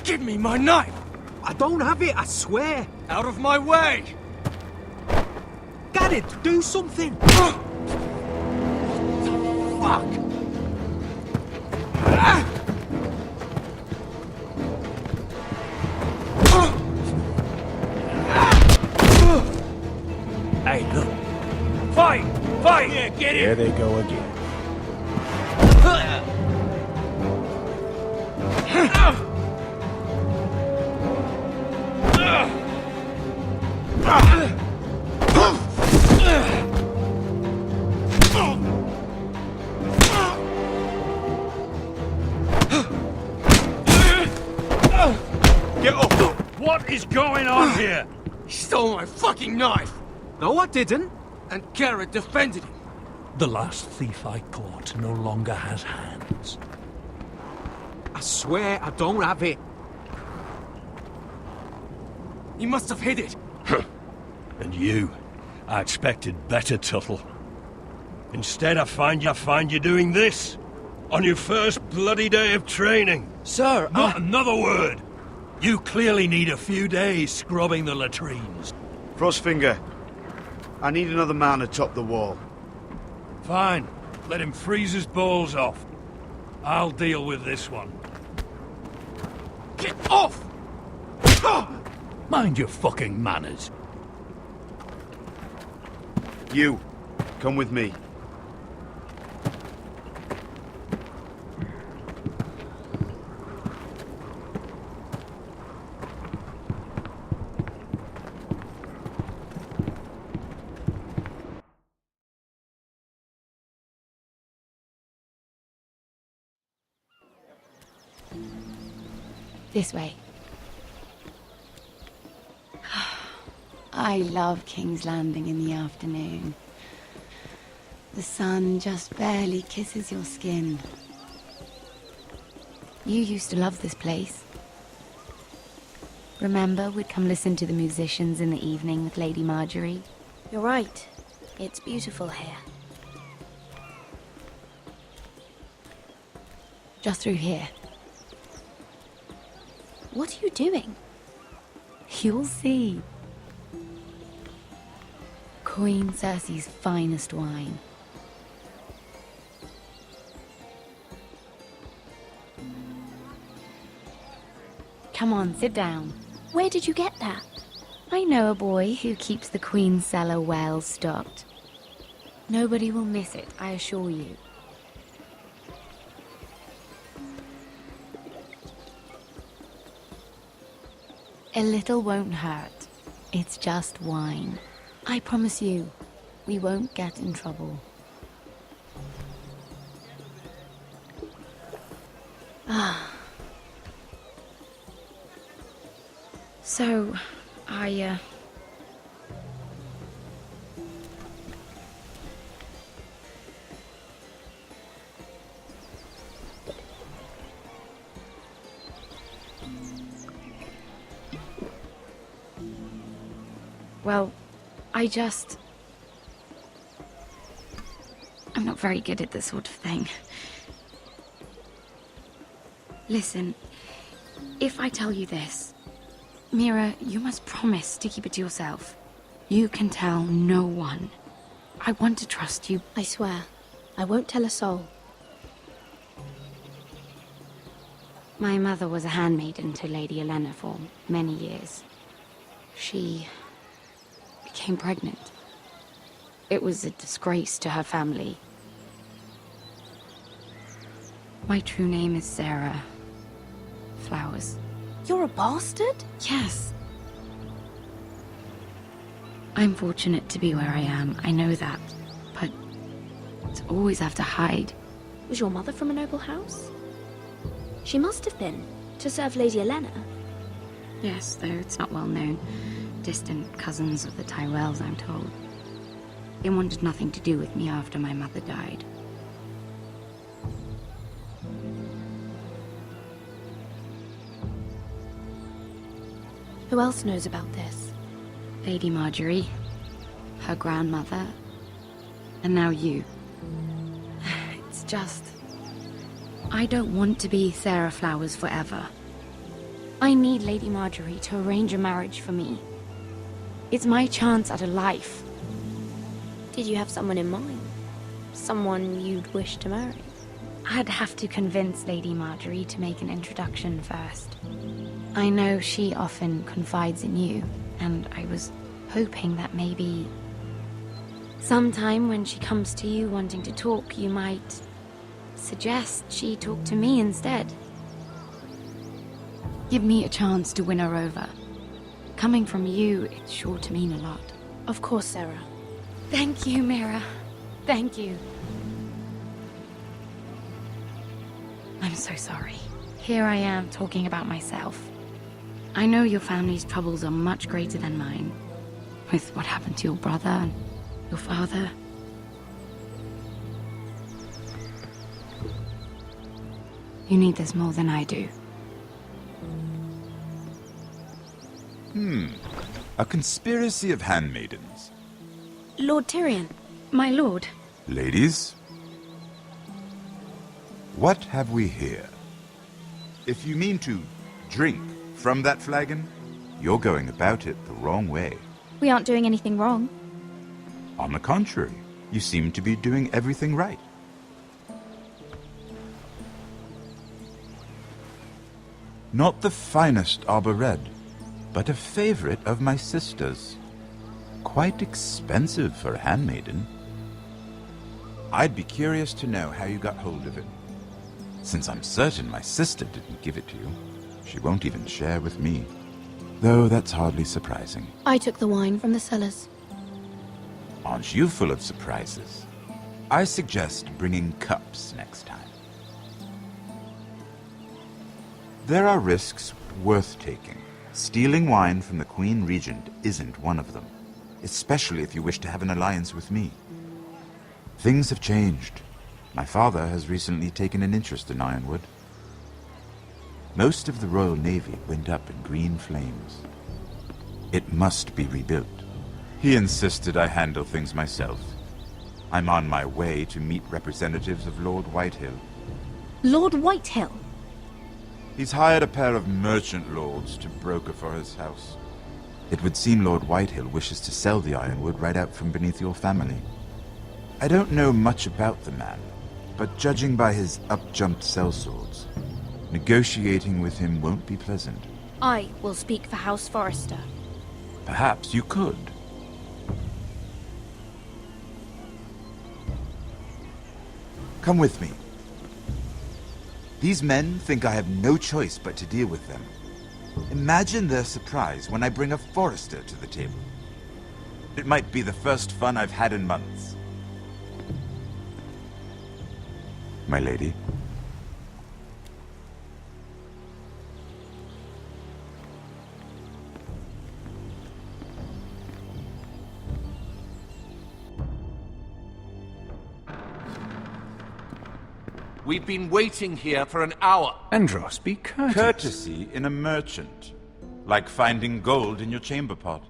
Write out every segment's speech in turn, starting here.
Give me my knife! I don't have it, I swear! Out of my way! Garrett, do something! Fuck! Hey, look. Fight! Fight! Yeah, get There it! they go again. Get off! What is going on here? He stole my fucking knife! No, I didn't. And Garrett defended him. The last thief I caught no longer has hands. I swear I don't have it. He must have hid it. And you? I expected better, Tuttle. Instead, I find you doing this. On your first bloody day of training. Sir, Not another word! You clearly need a few days scrubbing the latrines. Crossfinger, I need another man atop the wall. Fine. Let him freeze his balls off. I'll deal with this one. Get off! Mind your fucking manners. You, come with me. This way. I love King's Landing in the afternoon. The sun just barely kisses your skin. You used to love this place. Remember, we'd come listen to the musicians in the evening with Lady Marjorie? You're right. It's beautiful here. Just through here. What are you doing? You'll see. Queen Cersei's finest wine. Come on, sit down. Where did you get that? I know a boy who keeps the Queen's cellar well stocked. Nobody will miss it, I assure you. A little won't hurt. It's just wine. I promise you, we won't get in trouble. So, well, I'm not very good at this sort of thing. Listen, if I tell you this, Mira, you must promise to keep it to yourself. You can tell no one. I want to trust you. I swear, I won't tell a soul. My mother was a handmaiden to Lady Elena for many years. She became pregnant. It was a disgrace to her family. My true name is Sarah Flowers. You're a bastard? Yes. I'm fortunate to be where I am, I know that. But to always have to hide. Was your mother from a noble house? She must have been, to serve Lady Elena. Yes, though it's not well known. Distant cousins of the Tyrells, I'm told. They wanted nothing to do with me after my mother died. Who else knows about this? Lady Marjorie, her grandmother, and now you. It's just... I don't want to be Sarah Flowers forever. I need Lady Marjorie to arrange a marriage for me. It's my chance at a life. Did you have someone in mind? Someone you'd wish to marry? I'd have to convince Lady Marjorie to make an introduction first. I know she often confides in you, and I was hoping that maybe sometime when she comes to you wanting to talk, you might suggest she talk to me instead. Give me a chance to win her over. Coming from you, it's sure to mean a lot. Of course, Sarah. Thank you, Mira. Thank you. I'm so sorry. Here I am talking about myself. I know your family's troubles are much greater than mine. With what happened to your brother and your father. You need this more than I do. A conspiracy of handmaidens. Lord Tyrion. My lord. Ladies, what have we here? If you mean to drink from that flagon, you're going about it the wrong way. We aren't doing anything wrong. On the contrary, you seem to be doing everything right. Not the finest arbor red, but a favorite of my sister's. Quite expensive for a handmaiden. I'd be curious to know how you got hold of it. Since I'm certain my sister didn't give it to you, she won't even share with me. Though that's hardly surprising. I took the wine from the cellars. Aren't you full of surprises? I suggest bringing cups next time. There are risks worth taking. Stealing wine from the Queen Regent isn't one of them, especially if you wish to have an alliance with me. Things have changed. My father has recently taken an interest in Ironwood. Most of the Royal Navy went up in green flames. It must be rebuilt. He insisted I handle things myself. I'm on my way to meet representatives of Lord Whitehill. Lord Whitehill? He's hired a pair of merchant lords to broker for his house. It would seem Lord Whitehill wishes to sell the Ironwood right out from beneath your family. I don't know much about the man, but judging by his up-jumped sellswords, negotiating with him won't be pleasant. I will speak for House Forrester. Perhaps you could. Come with me. These men think I have no choice but to deal with them. Imagine their surprise when I bring a Forrester to the table. It might be the first fun I've had in months. My lady. We've been waiting here for an hour. Andros, be courteous. Courtesy in a merchant. Like finding gold in your chamber pot.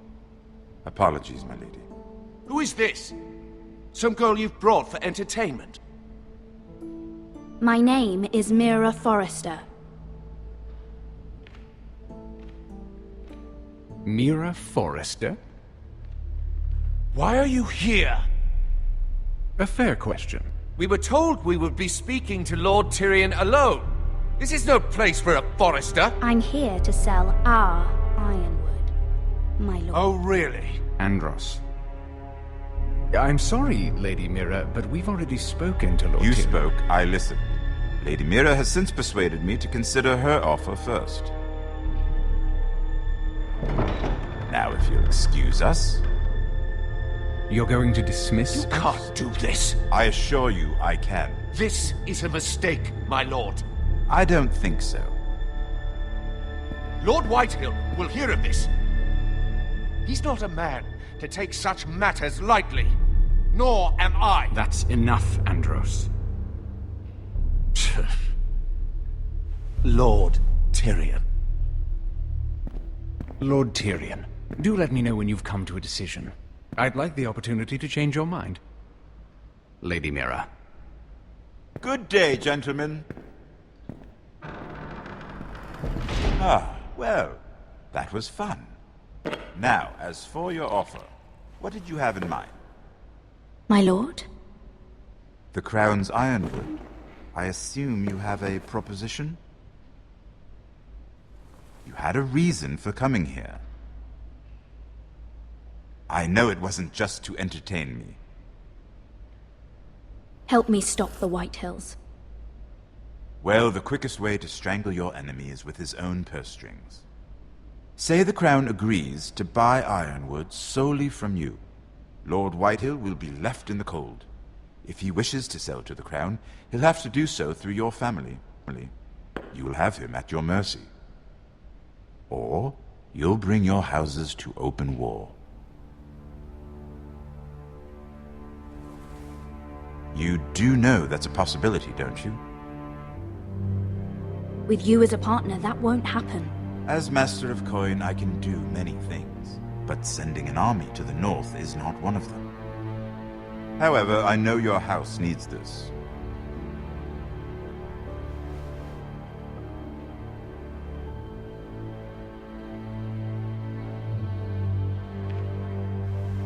Apologies, my lady. Who is this? Some girl you've brought for entertainment? My name is Mira Forrester. Mira Forrester? Why are you here? A fair question. We were told we would be speaking to Lord Tyrion alone. This is no place for a Forrester. I'm here to sell our Ironwood, my lord. Oh, really? Andros. I'm sorry, Lady Mira, but we've already spoken to Lord You Tyrion. spoke, I listened. Lady Mira has since persuaded me to consider her offer first. Now, if you'll excuse us... You're going to dismiss You us? can't do this. I assure you I can. This is a mistake, my lord. I don't think so. Lord Whitehill will hear of this. He's not a man to take such matters lightly. Nor am I. That's enough, Andros. Lord Tyrion. Lord Tyrion, do let me know when you've come to a decision. I'd like the opportunity to change your mind. Lady Mira. Good day, gentlemen. Ah, well, that was fun. Now, as for your offer, what did you have in mind? My lord? The Crown's Ironwood. I assume you have a proposition? You had a reason for coming here. I know it wasn't just to entertain me. Help me stop the White Hills. Well, the quickest way to strangle your enemy is with his own purse strings. Say the Crown agrees to buy Ironwood solely from you. Lord Whitehill will be left in the cold. If he wishes to sell to the Crown, he'll have to do so through your family. You will have him at your mercy. Or you'll bring your houses to open war. You do know that's a possibility, don't you? With you as a partner, that won't happen. As Master of Coin, I can do many things, but sending an army to the north is not one of them. However, I know your house needs this.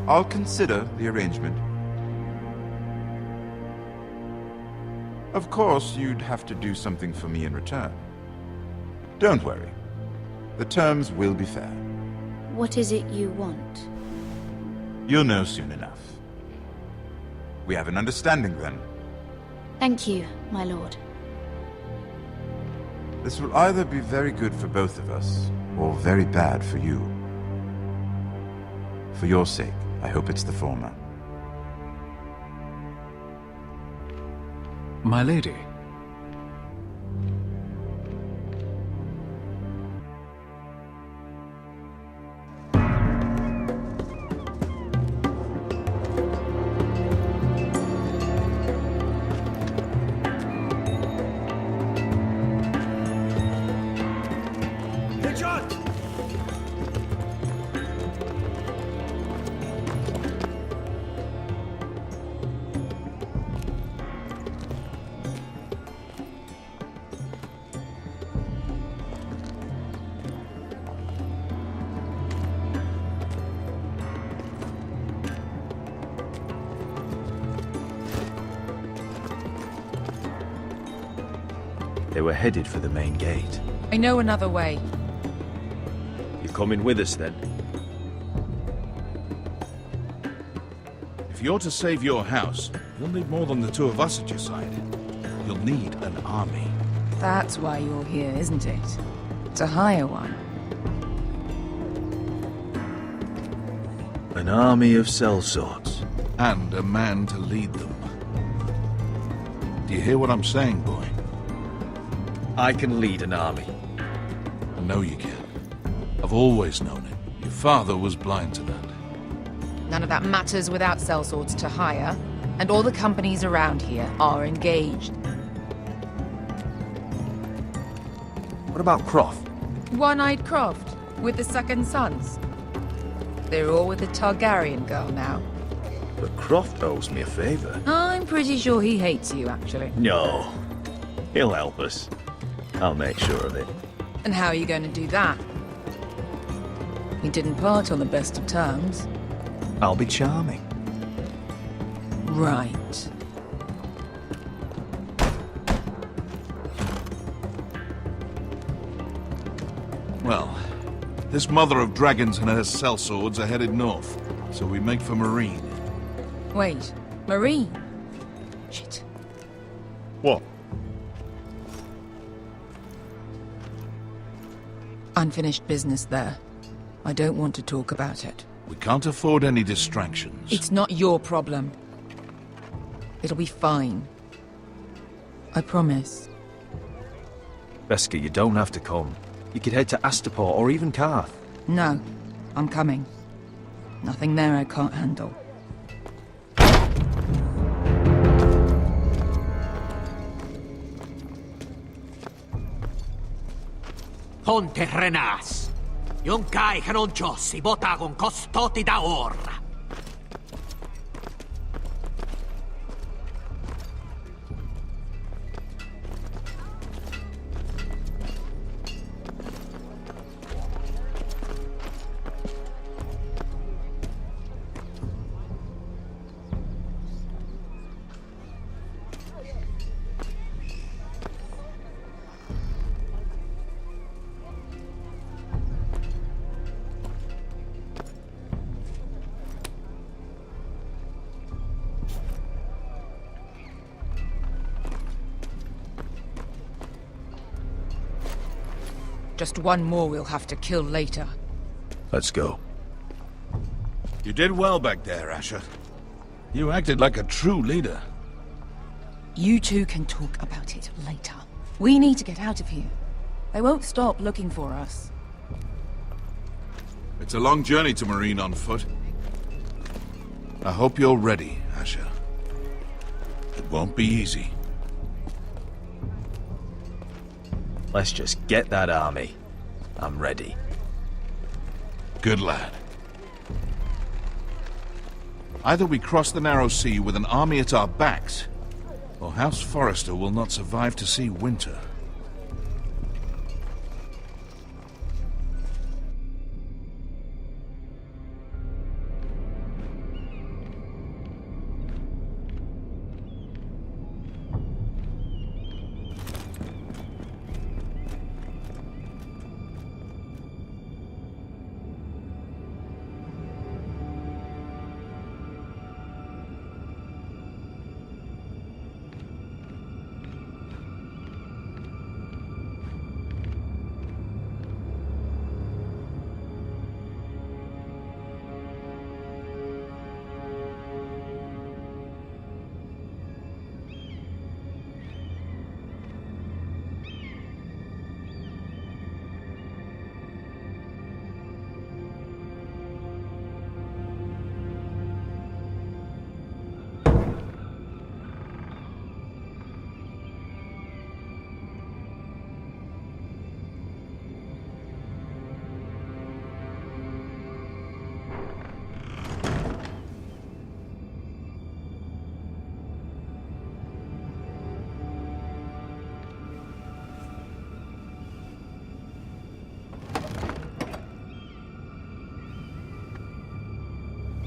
I'll consider the arrangement. Of course, you'd have to do something for me in return. Don't worry. The terms will be fair. What is it you want? You'll know soon enough. We have an understanding then. Thank you, my lord. This will either be very good for both of us, or very bad for you. For your sake, I hope it's the former. My lady. They were headed for the main gate. I know another way. You coming with us then? If you're to save your house, you'll need more than the two of us at your side. You'll need an army. That's why you're here, isn't it? To hire one. An army of sellswords. And a man to lead them. Do you hear what I'm saying, boy? I can lead an army. I know you can. I've always known it. Your father was blind to that. None of that matters without sellswords to hire, and all the companies around here are engaged. What about Croft? One-Eyed Croft, with the second sons. They're all with the Targaryen girl now. But Croft owes me a favor. I'm pretty sure he hates you, actually. No. He'll help us. I'll make sure of it. And how are you going to do that? We didn't part on the best of terms. I'll be charming. Right. Well, this mother of dragons and her sellswords are headed north, so we make for Marine. Wait, Marine? Shit. What? Unfinished business there. I don't want to talk about it. We can't afford any distractions. It's not your problem. It'll be fine. I promise. Beskar, you don't have to come. You could head to Astapor or even Karth. No, I'm coming. Nothing there I can't handle. Ponte Renas. Yon kai kanon jossi botagon kostoti da orra. Just one more we'll have to kill later. Let's go. You did well back there, Asher. You acted like a true leader. You two can talk about it later. We need to get out of here. They won't stop looking for us. It's a long journey to Marine on foot. I hope you're ready, Asher. It won't be easy. Let's just get that army. I'm ready. Good lad. Either we cross the narrow sea with an army at our backs, or House Forrester will not survive to see winter.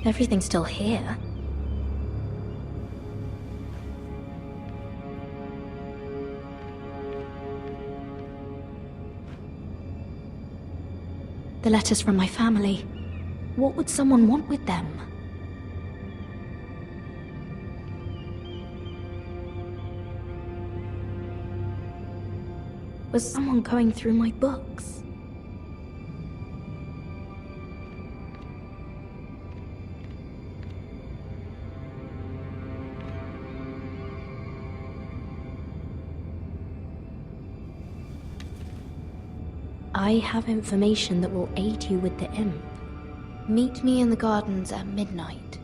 Everything's still here. The letters from my family. What would someone want with them? Was someone going through my books? I have information that will aid you with the imp. Meet me in the gardens at midnight.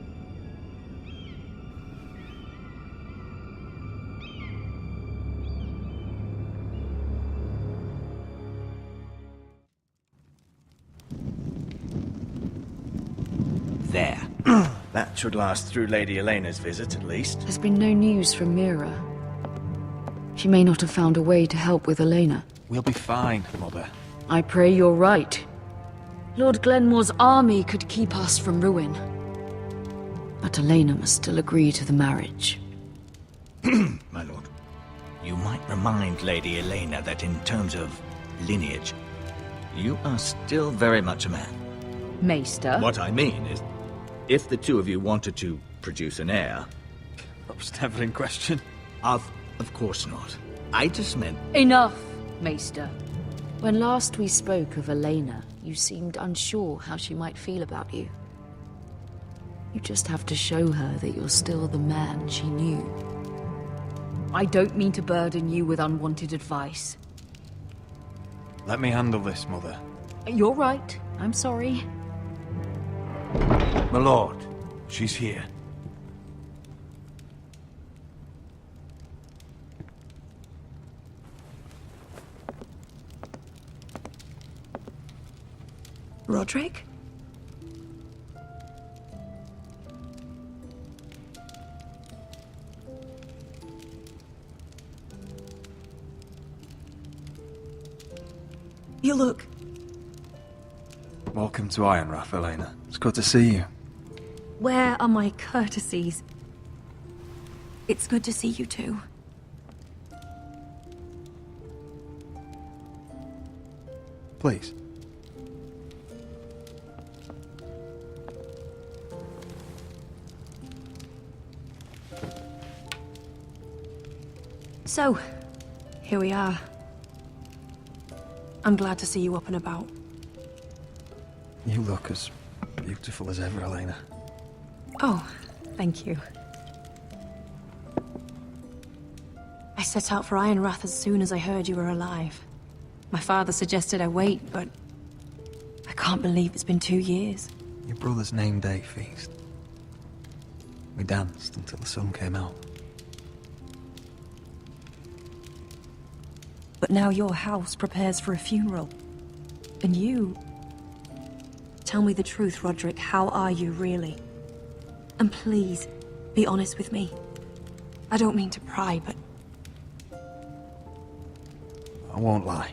There. That should last through Lady Elena's visit, at least. There's been no news from Mira. She may not have found a way to help with Elena. We'll be fine, Mother. I pray you're right. Lord Glenmore's army could keep us from ruin. But Elena must still agree to the marriage. My lord. You might remind Lady Elena that in terms of lineage, you are still very much a man. Maester? What I mean is, if the two of you wanted to produce an heir... That was never in question. Of course not. I just meant... Enough, Maester. When last we spoke of Elena, you seemed unsure how she might feel about you. You just have to show her that you're still the man she knew. I don't mean to burden you with unwanted advice. Let me handle this, Mother. You're right. I'm sorry. My lord, she's here. Roderick? You look... Welcome to Ironrath, Elena. It's good to see you. Where are my courtesies? It's good to see you too. Please. So, here we are. I'm glad to see you up and about. You look as beautiful as ever, Elena. Oh, thank you. I set out for Ironrath as soon as I heard you were alive. My father suggested I wait, but I can't believe it's been 2 years. Your brother's name day feast. We danced until the sun came out. But now your house prepares for a funeral. And you... Tell me the truth, Roderick. How are you, really? And please, be honest with me. I don't mean to pry, but... I won't lie.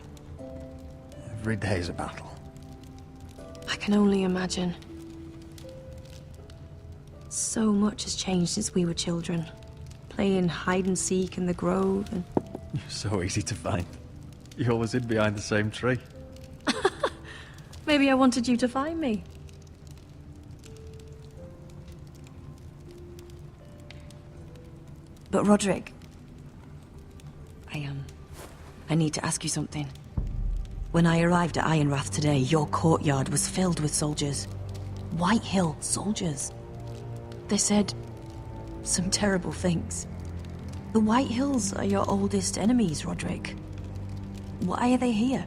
Every day's a battle. I can only imagine. So much has changed since we were children. Playing hide and seek in the grove and... You're so easy to find. You always hid behind the same tree. Maybe I wanted you to find me. But Roderick... I need to ask you something. When I arrived at Ironrath today, your courtyard was filled with soldiers. White Hill soldiers. They said some terrible things. The White Hills are your oldest enemies, Roderick. Why are they here?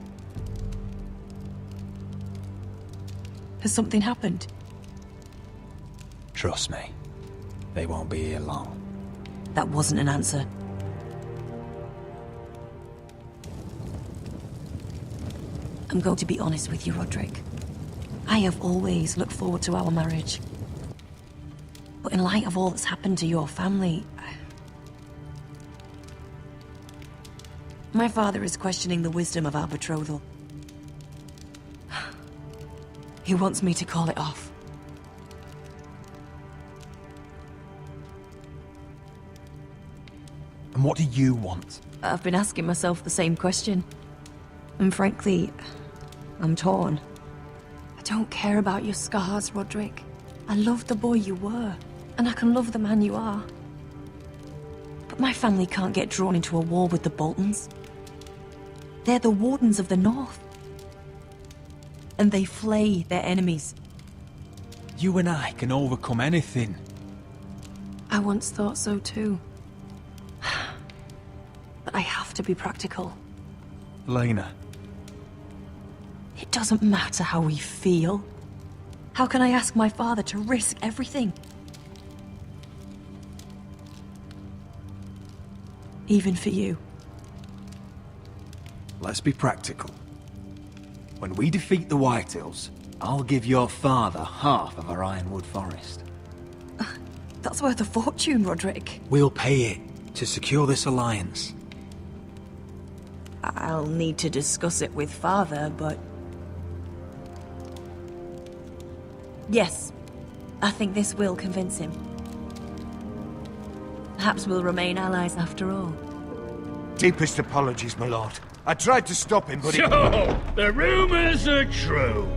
Has something happened? Trust me, they won't be here long. That wasn't an answer. I'm going to be honest with you, Roderick. I have always looked forward to our marriage. But in light of all that's happened to your family... My father is questioning the wisdom of our betrothal. He wants me to call it off. And what do you want? I've been asking myself the same question. And frankly, I'm torn. I don't care about your scars, Roderick. I love the boy you were, and I can love the man you are. But my family can't get drawn into a war with the Boltons. They're the Wardens of the North. And they flay their enemies. You and I can overcome anything. I once thought so too. But I have to be practical. Elena. It doesn't matter how we feel. How can I ask my father to risk everything? Even for you. Let's be practical. When we defeat the Whitehills, I'll give your father half of our Ironwood Forest. That's worth a fortune, Roderick. We'll pay it to secure this alliance. I'll need to discuss it with father, but... Yes, I think this will convince him. Perhaps we'll remain allies after all. Deepest apologies, my lord. I tried to stop him, but he... So, the rumors are true.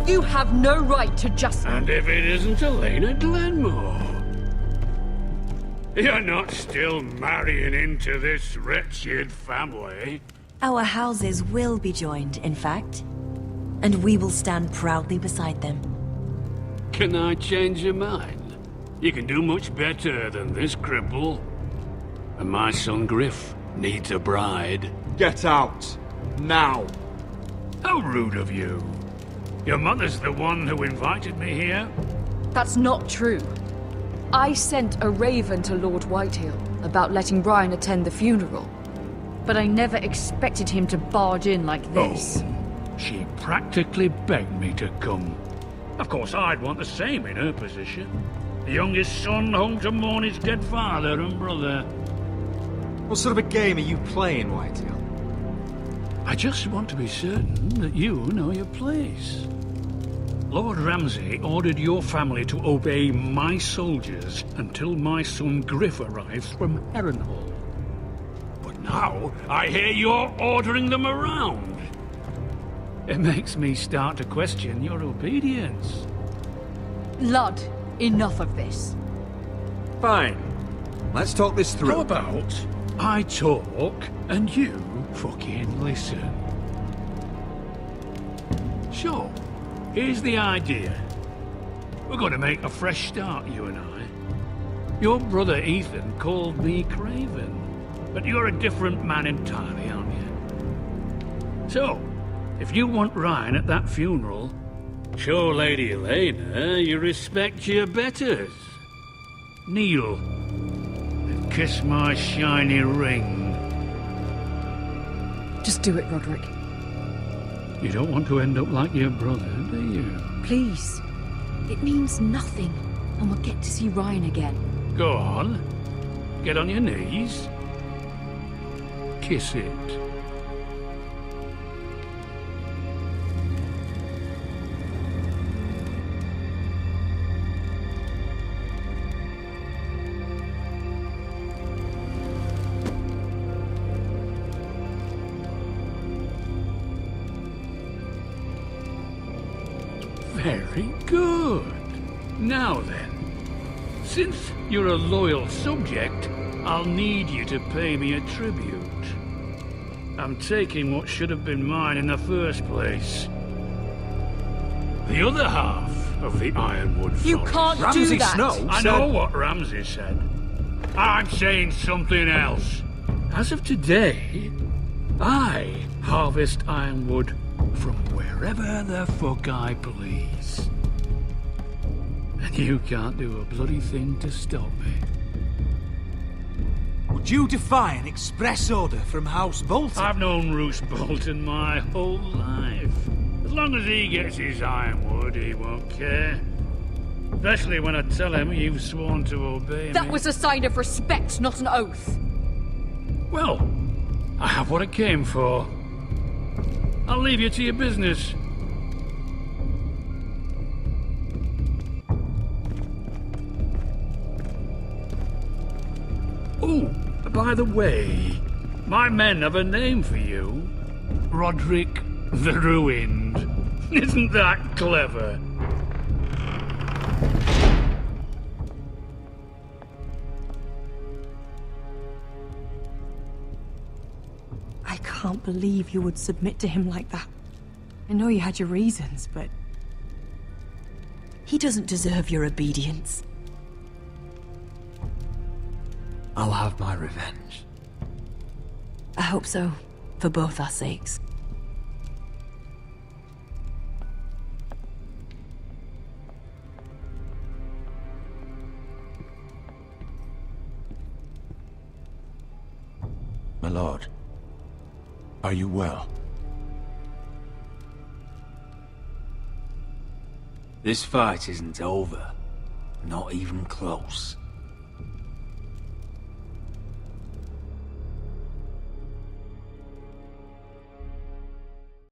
You have no right to just... And if it isn't Elena Glenmore? You're not still marrying into this wretched family? Our houses will be joined, in fact. And we will stand proudly beside them. Can I change your mind? You can do much better than this cripple. And my son Griff needs a bride. Get out! Now! How rude of you. Your mother's the one who invited me here? That's not true. I sent a raven to Lord Whitehill about letting Brian attend the funeral. But I never expected him to barge in like this. Oh, she practically begged me to come. Of course, I'd want the same in her position. The youngest son home to mourn his dead father and brother. What sort of a game are you playing, Whitehill? I just want to be certain that you know your place. Lord Ramsay ordered your family to obey my soldiers until my son Griff arrives from Harrenhal. But now, I hear you're ordering them around. It makes me start to question your obedience. Lud, enough of this. Fine. Let's talk this through. How about I talk and you fucking listen? So, here's the idea. We're going to make a fresh start, you and I. Your brother Ethan called me Craven, but you're a different man entirely, aren't you? So, if you want Ryan at that funeral, show Lady Elena you respect your betters. Kneel and kiss my shiny ring. Just do it, Roderick. You don't want to end up like your brother, do you? Please. It means nothing, and we'll get to see Ryan again. Go on. Get on your knees. Kiss it. Very good. Now then, since you're a loyal subject, I'll need you to pay me a tribute. I'm taking what should have been mine in the first place. The other half of the Ironwood Forest. You can't do that! Snow I know what Ramsay said. I'm saying something else. As of today, I harvest Ironwood from wherever the fuck I please. And you can't do a bloody thing to stop me. Would you defy an express order from House Bolton? I've known Roose Bolton my whole life. As long as he gets his Ironwood, he won't care. Especially when I tell him you've sworn to obey me. That was a sign of respect, not an oath. Well, I have what I came for. I'll leave you to your business. Oh, by the way, my men have a name for you. Roderick the Ruined. Isn't that clever? I can't believe you would submit to him like that. I know you had your reasons, but... he doesn't deserve your obedience. I'll have my revenge. I hope so, for both our sakes. My lord, are you well? This fight isn't over. Not even close.